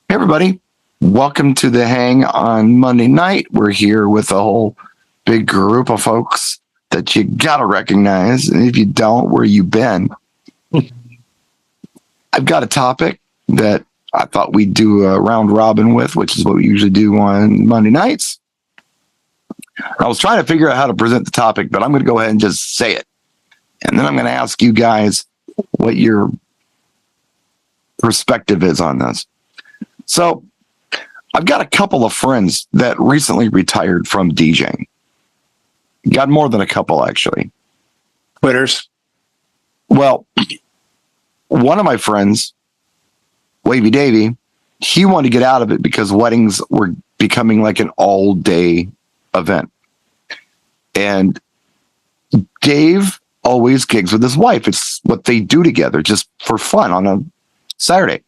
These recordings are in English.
Hey, everybody. Welcome to the Hang on Monday night. We're here with a whole big group of folks that you got to recognize. And if you don't, where you been? I've got a topic that I thought we'd do a round robin with, which is what we usually do on Monday nights. I was trying to figure out how to present the topic, but I'm going to go ahead and just say it. And then I'm going to ask you guys what your perspective is on this. So I've got a couple of friends that recently retired from DJing. Got more than a couple, actually. Quitters. Well, one of my friends, Wavy Davy, he wanted to get out of it because weddings were becoming like an all-day event. And Dave always gigs with his wife. It's what they do together just for fun on a Saturday.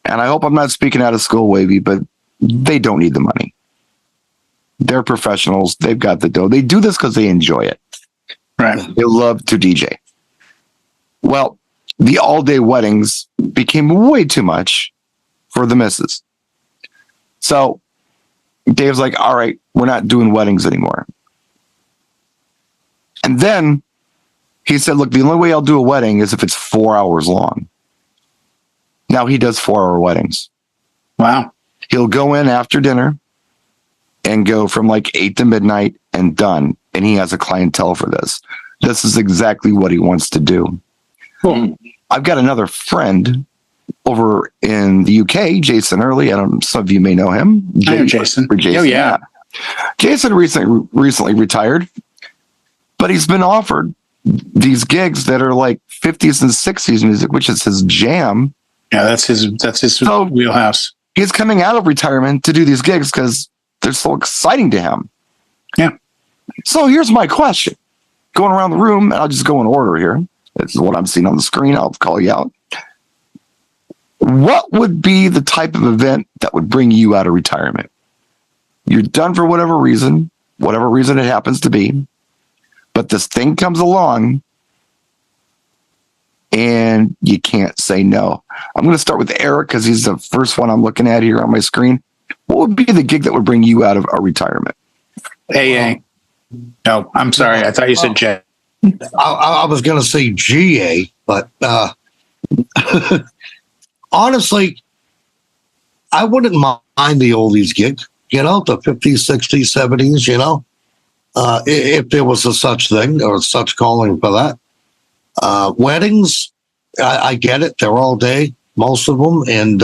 And I hope I'm not speaking out of school, Wavy, but they don't need the money. They're professionals. They've got the dough. They do this because they enjoy it. Right. They love to DJ. Well, the all-day weddings became way too much for the missus. So Dave's like, all right, we're not doing weddings anymore. And then he said, look, the only way I'll do a wedding is if it's 4 hours long. Now he does 4-hour weddings. Wow. He'll go in after dinner and go from like 8 to midnight and done. And he has a clientele for this. This is exactly what he wants to do. Cool. I've got another friend over in the UK, Jason Early. Some of you may know him. I know Jason. Jason. Oh, yeah. Jason recently retired, but he's been offered these gigs that are like 50s and 60s music, which is his jam. Yeah, that's his wheelhouse. He's coming out of retirement to do these gigs because they're so exciting to him. Yeah. So here's my question. Going around the room, and I'll just go in order here. This is what I'm seeing on the screen. I'll call you out. What would be the type of event that would bring you out of retirement? You're done for whatever reason it happens to be, but this thing comes along and you can't say no. I'm going to start with Eric because he's the first one I'm looking at here on my screen. What would be the gig that would bring you out of a retirement? AA. No, I'm sorry. I thought you said J. I was going to say GA, but honestly, I wouldn't mind the oldies gig, the 50s, 60s, 70s, if there was a such thing or such calling for that. Weddings, I get it. They're all day, most of them, and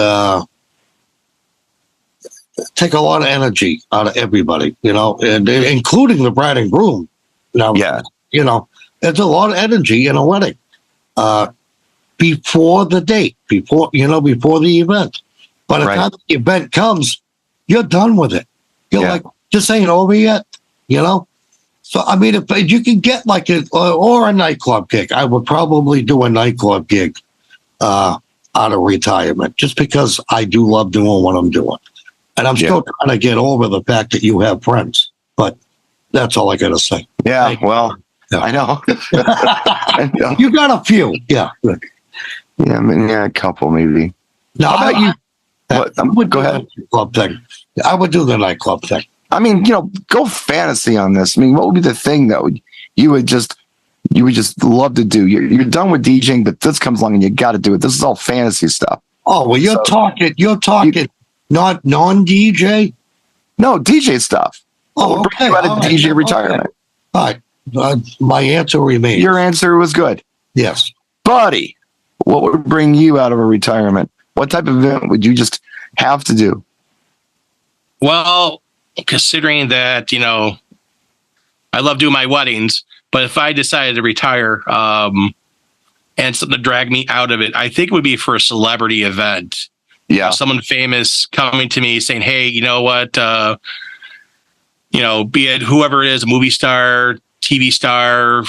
take a lot of energy out of everybody, and including the bride and groom. Now, yeah, there's a lot of energy in a wedding before the date, before the event. By the time the event comes, you're done with it. You're like, this ain't over yet, So, I mean, if you can get like a nightclub gig, I would probably do a nightclub gig out of retirement, just because I do love doing what I'm doing. And I'm still trying to get over the fact that you have friends, but that's all I got to say. Yeah, well, I know. I know. You got a few. Yeah. Yeah, I mean, a couple maybe. Now, how about you? Go ahead. Club thing. I would do the nightclub thing. I mean, go fantasy on this. I mean, what would be the thing that you would just love to do? You're done with DJing, but this comes along and you got to do it. This is all fantasy stuff. Oh, well, you're talking not non-DJ? No, DJ stuff. Oh, okay. Out of DJ retirement. Okay. All right. My answer remains. Your answer was good. Yes. Buddy, what would bring you out of a retirement? What type of event would you just have to do? Well, considering that, I love doing my weddings, but if I decided to retire and something to drag me out of it, I think it would be for a celebrity event. Yeah. Someone famous coming to me saying, hey, you know what? Be it whoever it is, a movie star, TV star,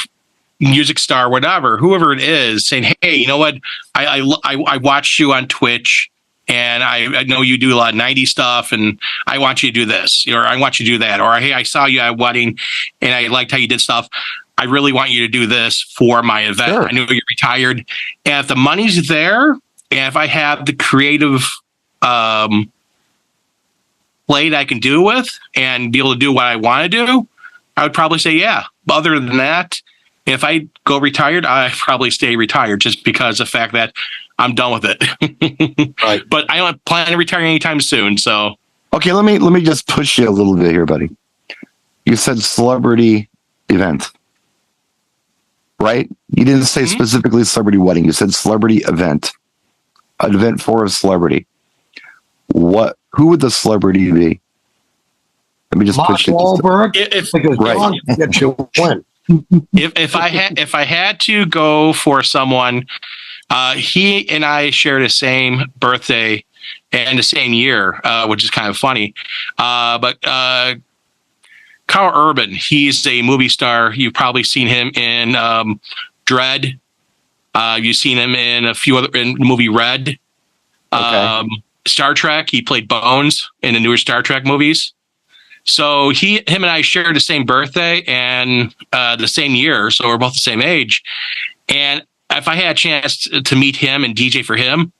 music star, whatever, whoever it is, saying, hey, you know what? I watched you on Twitch. And I know you do a lot of 90s stuff, and I want you to do this, or I want you to do that, or hey, I saw you at a wedding, and I liked how you did stuff. I really want you to do this for my event. Sure. I know you're retired, and if the money's there, and if I have the creative plate I can do with and be able to do what I want to do, I would probably say yeah. But other than that, if I go retired, I probably stay retired just because of the fact that I'm done with it. Right. But I don't plan to retire anytime soon. So okay, let me just push you a little bit here, buddy. You said celebrity event, right? You didn't say specifically celebrity wedding. You said celebrity event, an event for a celebrity. Who would the celebrity be? Let me just Mark push it. Wahlberg. Because Right. John gets you win. if I had to go for someone, he and I share the same birthday and the same year, which is kind of funny. But Carl Urban, he's a movie star. You've probably seen him in Dread. You've seen him in a few other in the movie Red. Okay. Star Trek. He played Bones in the newer Star Trek movies. So him and I share the same birthday and the same year. So we're both the same age. And if I had a chance to meet him and DJ for him,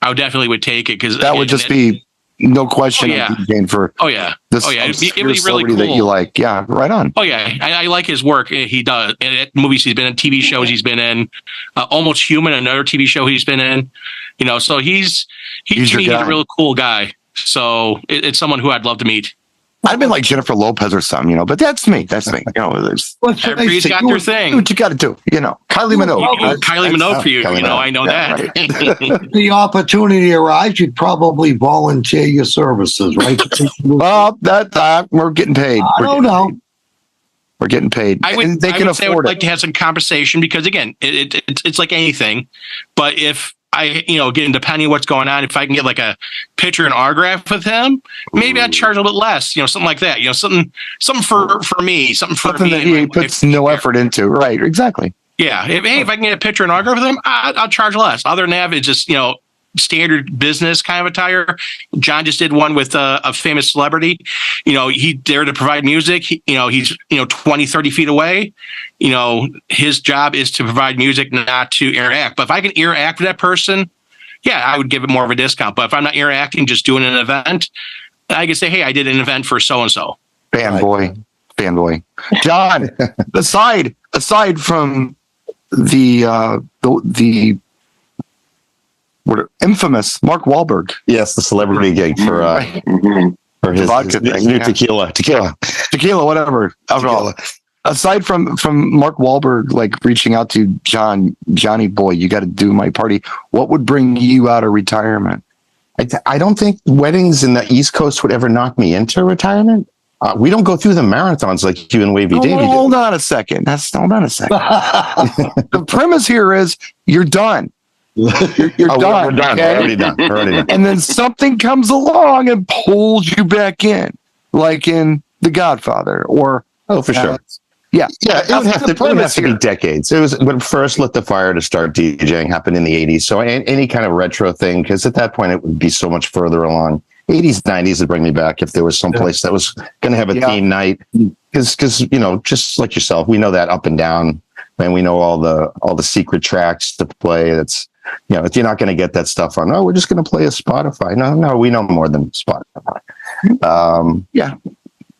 I would definitely would take it because That would just be no question. Oh, yeah. DJing for this It'd be really celebrity cool that you like. Yeah, right on. Oh yeah, I like his work. He does and movies he's been in, TV shows he's been in, Almost Human, another TV show he's been in. You know, so he's your a guy. real cool guy. So it's someone who I'd love to meet. I'd been like Jennifer Lopez or something, but that's me. That's me. There's Everybody's got their thing. do what you got to do. Kylie Minogue. Kylie Minogue for you. Kylie I know Yeah, that. If the opportunity arrives, you'd probably volunteer your services, right? Well, that we're getting paid. I don't know. We're getting paid. And they can say I afford would it. like to have some compensation because again, it's like anything. But if I, again, depending on what's going on, if I can get like a picture and autograph with him, maybe I'd charge a little bit less, something like that, something for me, something for Something me. that and he my puts wife. no effort into. Right. Exactly. Yeah. If I can get a picture and autograph with him, I'll charge less. Other than that, it's just, standard business kind of attire. John just did one with a famous celebrity. He there to provide music. He's 20, 30 feet away. His job is to provide music, not to interact. But if I can interact with that person, yeah, I would give it more of a discount. But if I'm not interacting, just doing an event, I can say, hey, I did an event for so and so. Fanboy. John, aside from the infamous Mark Wahlberg. Yes, the celebrity gig for his vodka thing, new yeah. tequila, Whatever. Tequila. Aside from Mark Wahlberg, like reaching out to Johnny boy, you got to do my party. What would bring you out of retirement? I don't think weddings in the East Coast would ever knock me into retirement. We don't go through the marathons like you and Wavy Davy do. Hold on a second. Hold on a second. The premise here is you're done. You're done. We're done. Okay? We're already done. And then something comes along and pulls you back in, like in The Godfather, or For sure. Yeah, It would have to be decades. It was when first lit the fire to start DJing happened in the 80s. So any kind of retro thing, because at that point it would be so much further along. 80s, 90s would bring me back if there was some place that was going to have a theme night. Because just like yourself, we know that up and down, and we know all the secret tracks to play. That's you're not going to get that stuff on. Oh, we're just going to play a Spotify. No, we know more than Spotify.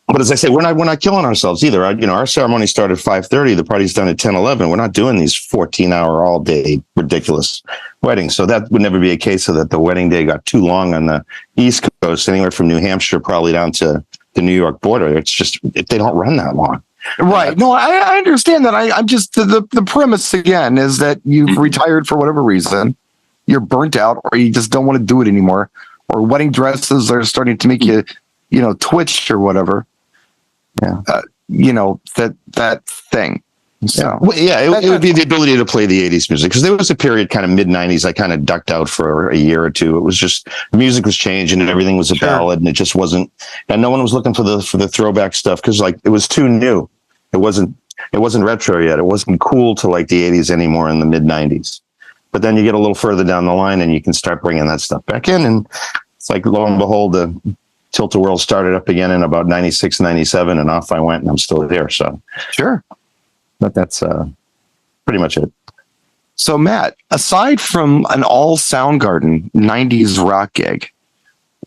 But as I say, we're not killing ourselves either. Our ceremony started at 5:30. The party's done at 10, 11. We're not doing these 14-hour all day ridiculous weddings. So that would never be a case of that the wedding day got too long on the East Coast, anywhere from New Hampshire probably down to the New York border. It's just they don't run that long. Right. No, I understand that. I'm just the premise again is that you've retired for whatever reason, you're burnt out, or you just don't want to do it anymore, or wedding dresses are starting to make you, twitch or whatever. Yeah. That thing. So it would be the ability to play the 80s music, because there was a period kind of mid 90s I kind of ducked out for a year or two. It was just the music was changing and everything was a ballad, and it just wasn't, and no one was looking for the throwback stuff because like it was too new. It wasn't retro yet. It wasn't cool to like the 80s anymore in the mid 90s. But then you get a little further down the line and you can start bringing that stuff back in, and it's like lo and behold the Tilt-A-Whirl started up again in about 96, 97, and off I went, and I'm still here. So sure. But that's pretty much it. So Matt, aside from an all Soundgarden 90s rock gig,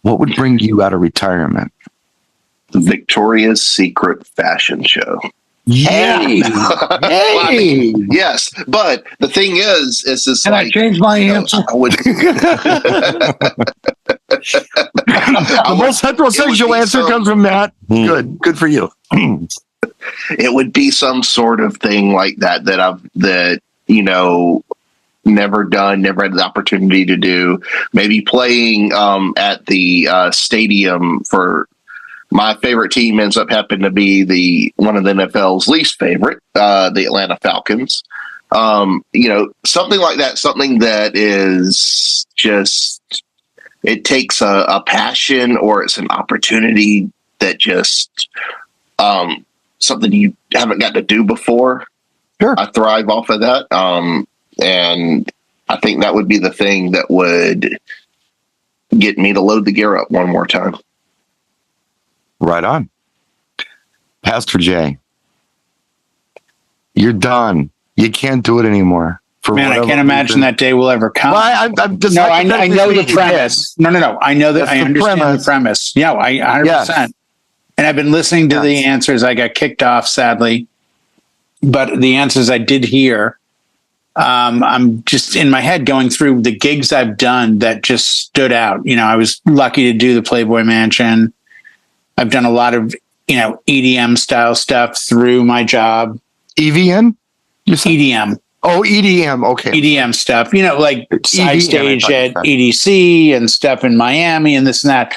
what would bring you out of retirement? Victoria's Secret fashion show. Yeah. I mean, yes, but the thing is just Can I change my answer? I would. The most heterosexual answer comes from Matt. Good for you. It would be some sort of thing like that never done, never had the opportunity to do. Maybe playing at the stadium for my favorite team ends up happening to be one of the NFL's least favorite, the Atlanta Falcons. Something like that, something that is just, it takes a passion, or it's an opportunity that just something you haven't got to do before. Sure. I thrive off of that. And I think that would be the thing that would get me to load the gear up one more time. Right on. Pastor Jay, you're done. You can't do it anymore. Man, I can't imagine that day will ever come. Well, I'm just, I know the premise. No. I know that. I understand the premise. Yeah, I 100%. Yes. And I've been listening to the answers. I got kicked off, sadly, but the answers I did hear. I'm just in my head going through the gigs I've done that just stood out. I was lucky to do the Playboy Mansion. I've done a lot of, EDM style stuff through my job. EVN? EDM. Oh, EDM. Okay. EDM stuff, like side stage at EDC and stuff in Miami and this and that.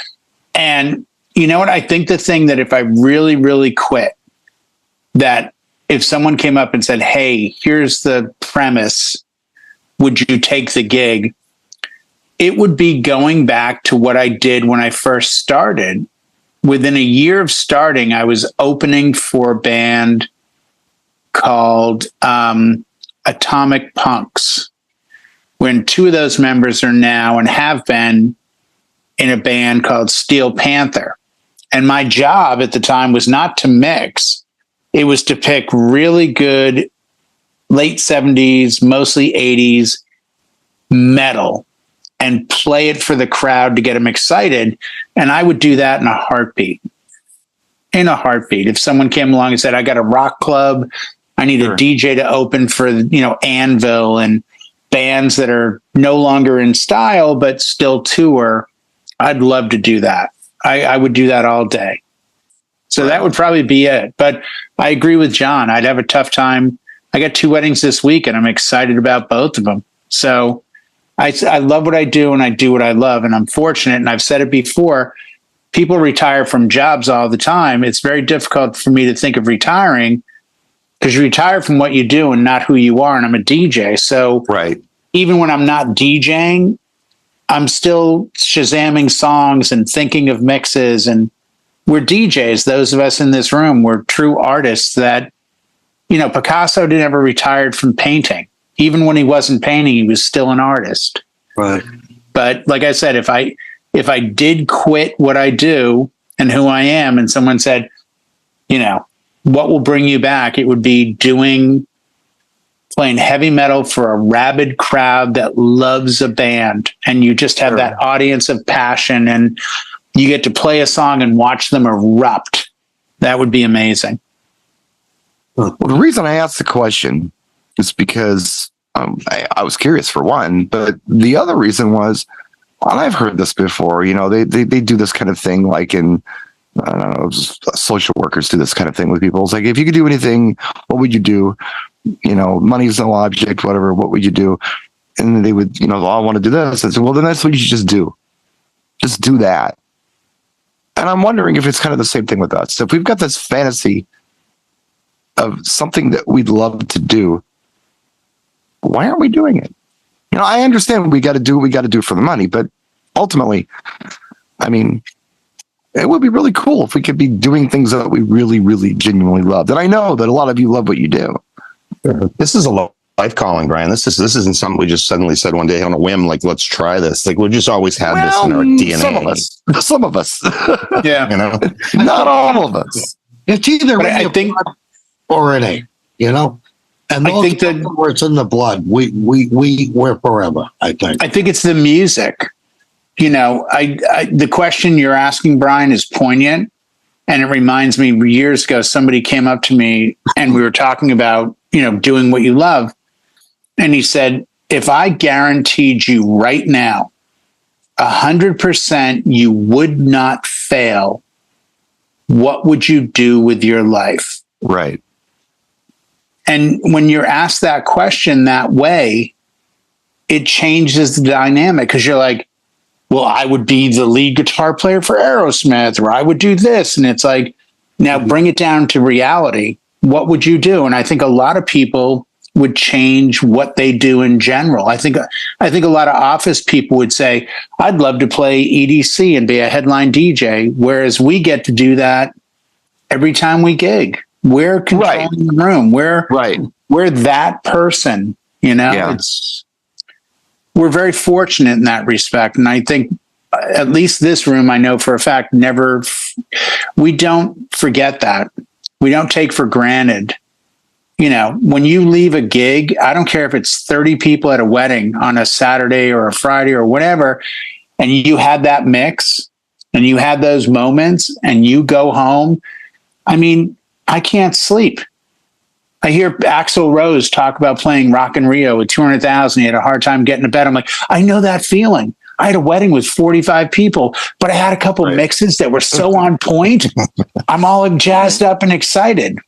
And you know what? I think the thing that if I really, really quit, that if someone came up and said, hey, here's the premise, would you take the gig? It would be going back to what I did when I first started. Within a year of starting, I was opening for a band called Atomic Punks, when two of those members are now and have been in a band called Steel Panther. And my job at the time was not to mix. It was to pick really good late 70s, mostly 80s metal and play it for the crowd to get them excited. And I would do that in a heartbeat. If someone came along and said, I got a rock club, I need a DJ to open for, Anvil and bands that are no longer in style, but still tour, I'd love to do that. I would do that all day. So that would probably be it. But I agree with John. I'd have a tough time. I got 2 weddings this week and I'm excited about both of them. So I love what I do and I do what I love. And I'm fortunate. And I've said it before, people retire from jobs all the time. It's very difficult for me to think of retiring because you retire from what you do and not who you are. And I'm a DJ. So even when I'm not DJing, I'm still Shazamming songs and thinking of mixes. And we're DJs. Those of us in this room, we're true artists that, Picasso never retired from painting. Even when he wasn't painting, he was still an artist. Right. But like I said, if I did quit what I do and who I am, and someone said, what will bring you back? It would be playing heavy metal for a rabid crowd that loves a band. And you just have that audience of passion and you get to play a song and watch them erupt. That would be amazing. Well, the reason I asked the question is because I was curious for one, but the other reason was, and I've heard this before, they do this kind of thing like in, I don't know, social workers do this kind of thing with people. It's like, if you could do anything, what would you do? Money's no object, whatever, what would you do? And they would, I want to do this. I said, well, then that's what you should just do. Just do that. And I'm wondering if it's kind of the same thing with us. If we've got this fantasy of something that we'd love to do, why aren't we doing it? I understand we got to do what we got to do for the money, but ultimately, I mean, it would be really cool if we could be doing things that we really, really genuinely loved. And I know that a lot of you love what you do. This is a life calling, Brian. This isn't something we just suddenly said one day on a whim, like, let's try this. Like, we've just always had this in our DNA. Some of us. Yeah. Not all of us. It's either I think, or it ain't, And I think that where it's in the blood, we're forever, I think. I think it's the music. the question you're asking, Brian, is poignant. And it reminds me, years ago, somebody came up to me and we were talking about, doing what you love. And he said, if I guaranteed you right now, 100% you would not fail, what would you do with your life? Right. And when you're asked that question that way, it changes the dynamic, because you're like, well, I would be the lead guitar player for Aerosmith, or I would do this. And it's like, now bring it down to reality. What would you do? And I think a lot of people would change what they do in general. I think a lot of office people would say, I'd love to play EDC and be a headline DJ, whereas we get to do that every time we gig. We're controlling the room. We're that person, Yeah. We're very fortunate in that respect. And I think at least this room, I know for a fact, we don't forget that. We don't take for granted. When you leave a gig, I don't care if it's 30 people at a wedding on a Saturday or a Friday or whatever, and you had that mix and you had those moments and you go home. I mean, I can't sleep. I hear Axl Rose talk about playing Rock in Rio with 200,000. He had a hard time getting to bed. I'm like, I know that feeling. I had a wedding with 45 people, but I had a couple of mixes that were so on point. I'm all jazzed up and excited.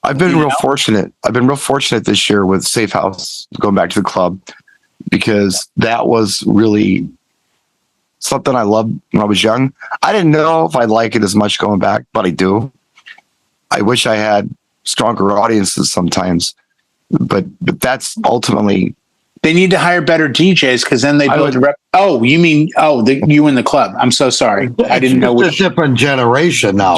I've been real fortunate. I've been real fortunate this year with Safe House, going back to the club, because that was really something I loved when I was young. I didn't know if I'd like it as much going back, but I do. I wish I had stronger audiences sometimes, but that's ultimately. They need to hire better DJs, because then they build a rep. Oh, you mean you in the club? I'm so sorry. I didn't know. It's a different generation now.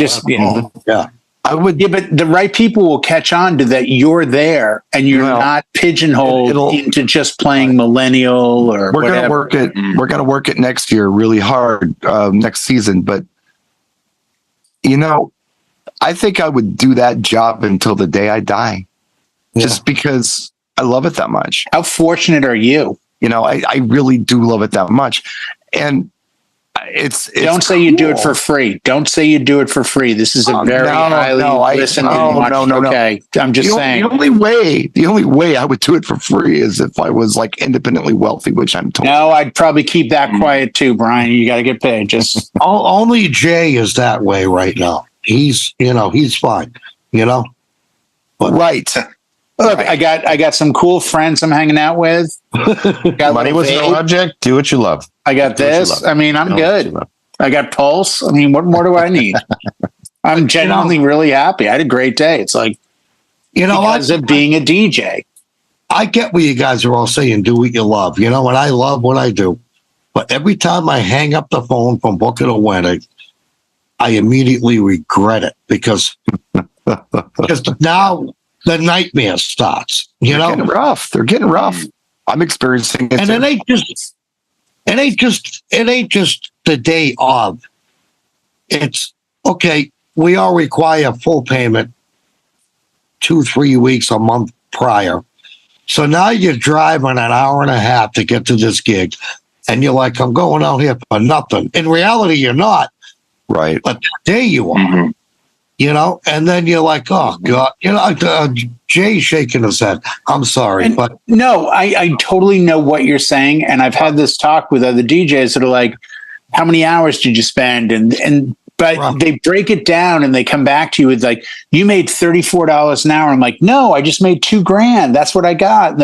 Yeah. I would. Yeah, but the right people will catch on to that. You're there, and you're not pigeonholed into just playing millennial or we're whatever. Gonna work it. We're gonna work it next year really hard, next season. But I think I would do that job until the day I die, just because I love it that much. How fortunate are you? I really do love it that much, and it's don't say you do it for free. Don't say you do it for free. This is a very highly listened and watched. Okay, I'm just saying. The only way I would do it for free is if I was like independently wealthy, which I'm told. No, I'd probably keep that quiet too, Brian. You got to get paid. Just only Jay is that way right now. He's fine. But, right. Look, I got some cool friends I'm hanging out with. Money was no object. Do what you love. I got this. I mean, I'm good. I got Pulse. I mean, what more do I need? I'm genuinely really happy. I had a great day. It's like, because of being a DJ. I get what you guys are all saying. Do what you love. And I love what I do. But every time I hang up the phone from booking a wedding, I immediately regret it because now the nightmare starts. They're getting rough. They're getting rough. I'm experiencing it. And it ain't just the day of. It's okay. We all require full payment 2-3 weeks, a month prior. So now you're driving an hour and a half to get to this gig, and you're like, I'm going out here for nothing. In reality, you're not. Right. But there you are. And then you're like, oh God, Jay's shaking his head. I'm sorry, but no, I totally know what you're saying. And I've had this talk with other DJs that are like, how many hours did you spend? But they break it down and they come back to you with like, you made $34 an hour. I'm like, no, I just made $2,000. That's what I got.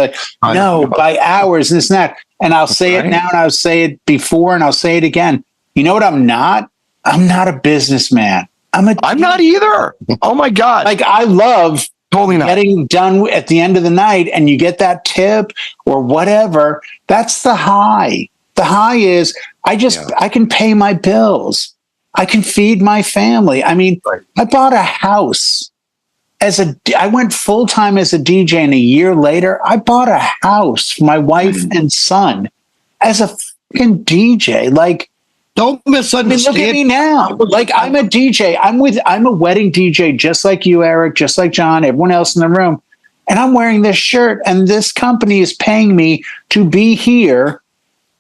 No, by hours, this and that. And I'll say it now and I'll say it before and I'll say it again. You know what I'm not? I'm not a businessman. I'm not either. Oh my God. Like I love totally not getting done at the end of the night and you get that tip or whatever. That's the high. The high is I can pay my bills. I can feed my family. I mean, I bought a house I went full time as a DJ, and a year later, I bought a house for my wife and son as a fucking DJ. Like, don't misunderstand. Look at me now. Like, I'm a DJ. I'm a wedding DJ, just like you, Eric, just like John, everyone else in the room. And I'm wearing this shirt, and this company is paying me to be here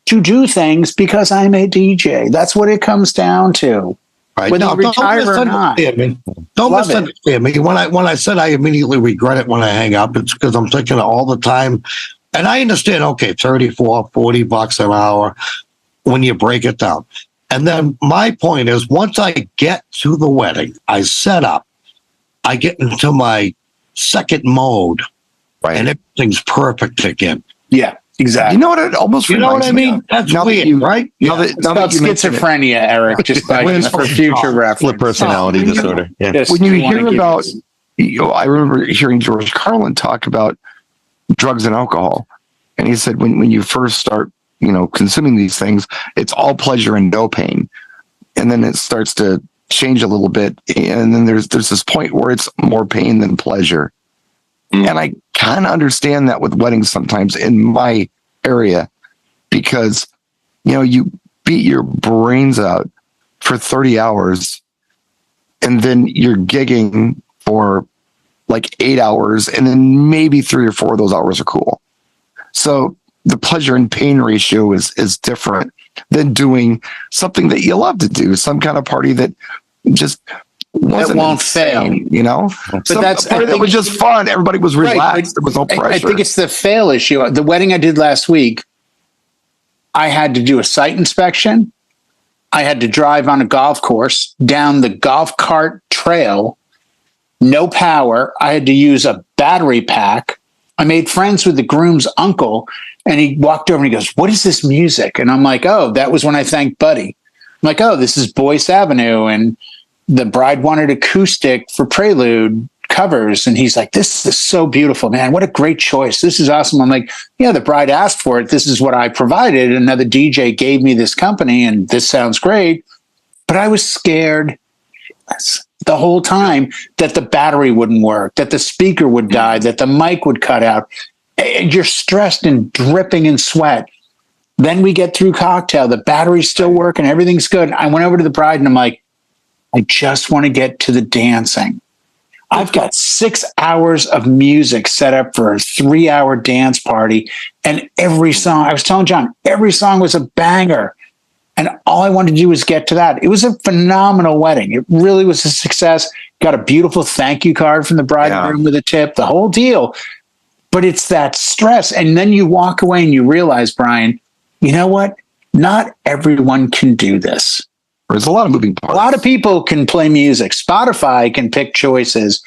to do things because I'm a DJ. That's what it comes down to. Right. Whether No, you retire or not. Don't misunderstand me. When I said I immediately regret it when I hang up, it's because I'm thinking all the time. And I understand, okay, $34-$40 an hour when you break it down. And then my point is, once I get to the wedding, I set up, I get into my second mode, Right. and everything's perfect again. Yeah, exactly. You know what? It almost You know what I reminds me mean? of? That's Now that weird, you- right? Now that, It's now about that you mention it, schizophrenia, Eric, just by for future reference. Split personality disorder. Yeah. Just when you wanna hear give about, you- I remember hearing George Carlin talk about drugs and alcohol, and he said when you first start, consuming these things, it's all pleasure and no pain, and then it starts to change a little bit, and then there's this point where it's more pain than pleasure. And I kind of understand that with weddings sometimes in my area, because you beat your brains out for 30 hours and then you're gigging for like 8 hours, and then maybe 3 or 4 of those hours are cool. So the pleasure and pain ratio is different than doing something that you love to do, some kind of party that just wasn't won't insane, fail. But that's- a party that was just fun. Everybody was Right, relaxed. There was no pressure. I think it's the fail issue. The wedding I did last week, I had to do a site inspection. I had to drive on a golf course down the golf cart trail, no power. I had to use a battery pack. I made friends with the groom's uncle, and he walked over and he goes, "What is this music?" And I'm like, "Oh, that was when I thanked Buddy." I'm like, "Oh, this is Boyce Avenue." And the bride wanted acoustic for Prelude covers. And he's like, "This is so beautiful, man. What a great choice. This is awesome." I'm like, "Yeah, the bride asked for it. This is what I provided. Another DJ gave me this company, and this sounds great." But I was scared the whole time that the battery wouldn't work, that the speaker would die, that the mic would cut out. You're stressed and dripping in sweat. Then we get through cocktail. The battery's still working. Everything's good. I went over to the bride and I'm like, "I just want to get to the dancing. I've got 6 hours of music set up for a 3-hour dance party. And every song, I was telling John, every song was a banger. And all I wanted to do was get to that." It was a phenomenal wedding. It really was a success. Got a beautiful thank you card from the bridegroom with a tip, the whole deal. But it's that stress. And then you walk away and you realize, Brian, you know what? Not everyone can do this. There's a lot of moving parts. A lot of people can play music. Spotify can pick choices.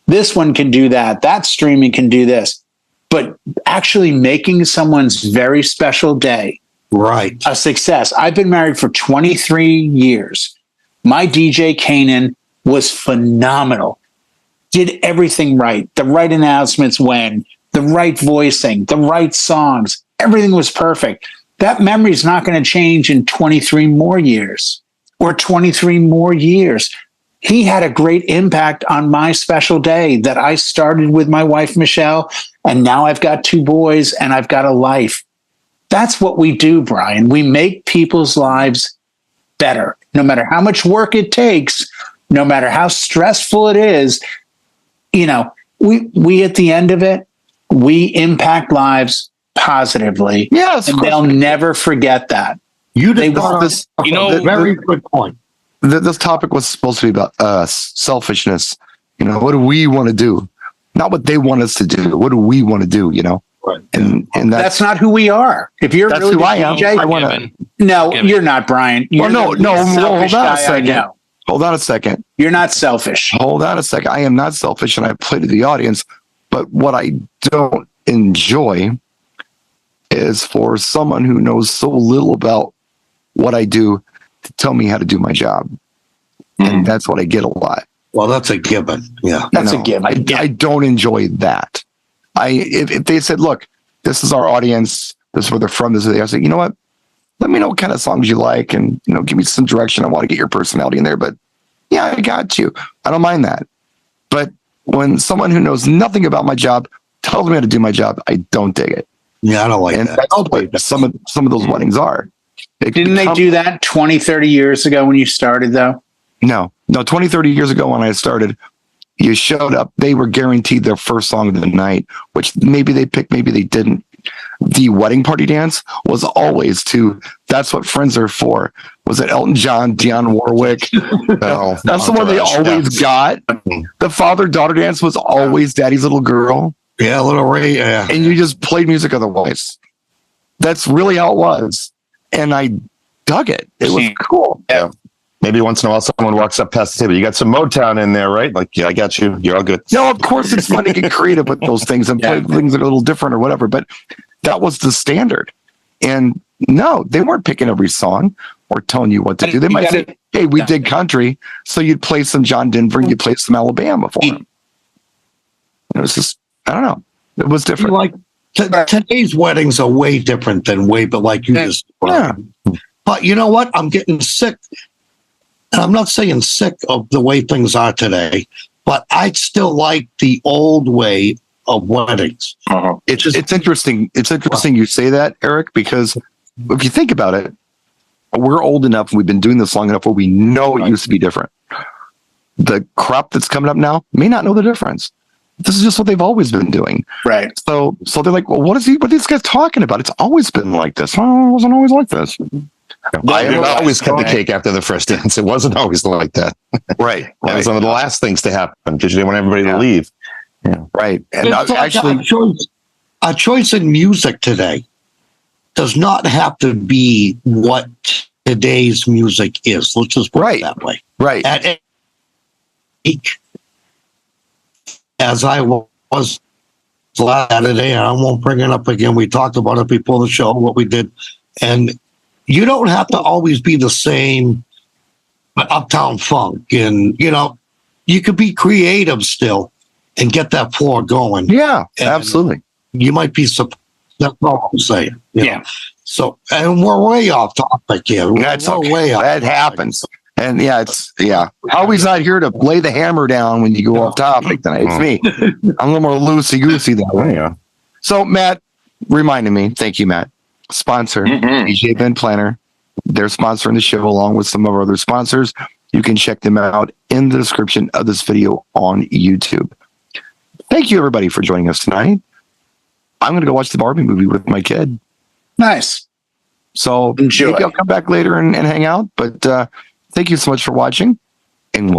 This one can do that. That streaming can do this. But actually making someone's very special day Right. a success. I've been married for 23 years. My DJ Kanan was phenomenal. Did everything right. The right announcements when, the right voicing, the right songs. Everything was perfect. That memory is not going to change in 23 more years or 23 more years. He had a great impact on my special day that I started with my wife, Michelle, and now I've got 2 boys and I've got a life. That's what we do, Brian. We make people's lives better, no matter how much work it takes, no matter how stressful it is. We at the end of it, we impact lives positively. Yes, and they'll never forget that. They want this. Very good point. This topic was supposed to be about us, selfishness. What do we want to do? Not what they want us to do. What do we want to do? Right. And that's not who we are. If you're that's really who I am. DJ, I want to. no, you're not, Brian. You're no. the least selfish Hold on a guy I second. know. Hold on a second. You're not selfish. Hold on a second. I am not selfish, and I play to the audience. But what I don't enjoy is for someone who knows so little about what I do to tell me how to do my job. And that's what I get a lot. Well, that's a given. Yeah. That's a given. I don't enjoy that. If they said, "Look, this is our audience. This is where they're from. This is I say, "You know what? Let me know what kind of songs you like, and give me some direction. I want to get your personality in there." But yeah, I got you. I don't mind that. But when someone who knows nothing about my job tells me how to do my job, I don't dig it. Yeah, I don't like And that. that's what some of those weddings are. Didn't they do that 20, 30 years ago when you started, though? No, 20, 30 years ago when I started, you showed up, they were guaranteed their first song of the night, which maybe they picked, maybe they didn't. The wedding party dance was always to "That's What Friends Are For." Was it Elton John, Dionne Warwick? No, That's the one they always got. The father-daughter dance was always Daddy's Little Girl. Yeah, Little Ray. Yeah. And you just played music otherwise. That's really how it was. And I dug it. It was cool. Yeah. Maybe once in a while someone walks up past the table. You got some Motown in there, right? Like, yeah, I got you. You're all good. No, of course it's fun to get creative with those things and play things that are a little different or whatever. But that was the standard. And no, they weren't picking every song or telling you what to do. They might say, hey, we dig country. So you'd play some John Denver and you'd play some Alabama for them. It was just, I don't know. It was different. Like today's weddings are way different than but like you just. Yeah. But you know what? I'm getting sick. And I'm not saying sick of the way things are today, but I still like the old way of weddings. It's interesting. It's interesting you say that, Eric, because if you think about it, we're old enough. We've been doing this long enough where we know it used to be different. The crop that's coming up now may not know the difference. This is just what they've always been doing. Right. So they're like, well, what are these guys talking about? It's always been like this. Oh, it wasn't always like this. I always cut the cake after the first dance. It wasn't always like that. Right. That was one of the last things to happen because you didn't want everybody to leave. Yeah. Right. And actually, our choice in music today does not have to be what today's music is. Let's just put it that way. Right. At age, as I was Saturday, and I won't bring it up again. We talked about it before the show, what we did. And you don't have to always be the same Uptown Funk. And, you could be creative still and get that floor going. Yeah, and absolutely. You might be surprised. That's all I'm saying. Yeah. So, and we're way off topic here. That's we're okay. way off. That happens. And Howie's not here to lay the hammer down when you go off topic tonight. It's me. I'm a little more loosey-goosey that way. Yeah. So, Matt reminded me, thank you, Matt, sponsor, DJ Event Planner. They're sponsoring the show along with some of our other sponsors. You can check them out in the description of this video on YouTube. Thank you, everybody, for joining us tonight. I'm going to go watch the Barbie movie with my kid. Nice. So Enjoy. maybe I'll come back later and hang out. But thank you so much for watching.